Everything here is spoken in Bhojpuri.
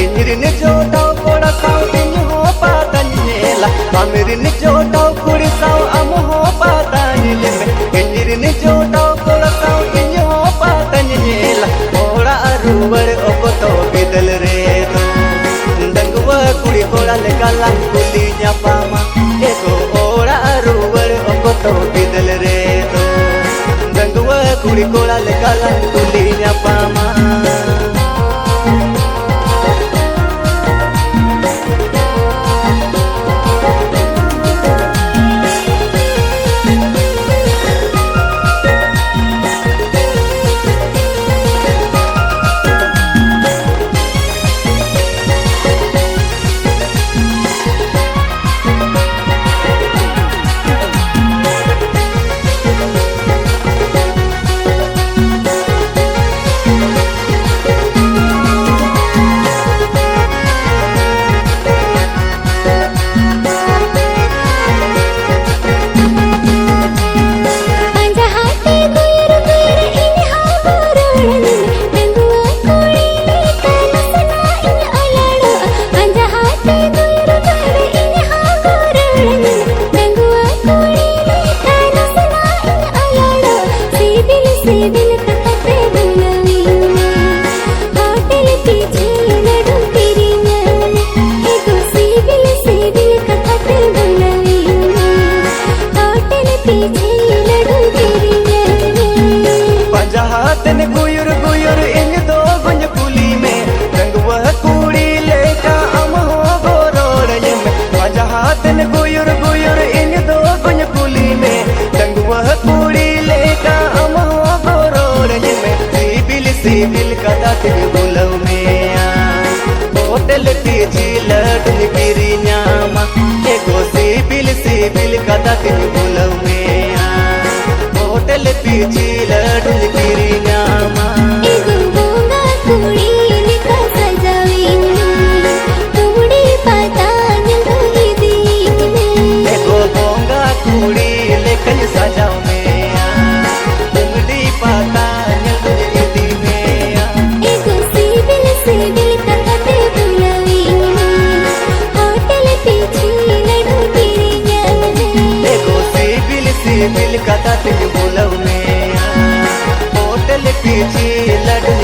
इंजरिन जोटाव कोड़ा साव इन हो पातंजेला अमरिन जोटाव कुड़ी साव अम हो पातंजेले इंजरिन जोटाव कोड़ा साव इन हो पातंजेला ओड़ा अरुवर ओको तो बिदल रे तो दंगवा कुड़ी कोड़ा लेकाला कुली न्यापामा एको ओड़ा अरुवर ओको तो बिदल रे तो दंगवा कुड़ी कोड़ा लेकाला कुली न्यापामा पंजहातन गुयर गुयर इन दो गुंज कुली में रंगवा कुड़ी लेका अम हो गोरोड़ में पंजहातन गुयर गुयर इन दो गुंज कुली में रंगवा कुड़ी लेका अम हो गोरोड़ में सिबिल कदा तिग बुलव में होटल की झीलट गिरी न्यामा एगो सिबिल कदा तिग बुलव में होटल पीछे लडुल गिरी न्यामा एगो बोंगा कुड़ी लिखा सजावी तुमड़ी पता नहीं दी एगो बोंगा कुड़ी लेखन सजाव में तुमड़ी पता नहीं दी में एगो सिबिल कहते बुलवी होटल पीछे लडुल गिरी न्यामा एगो सिबिल कहते बुलव में होटल पीछे लडुल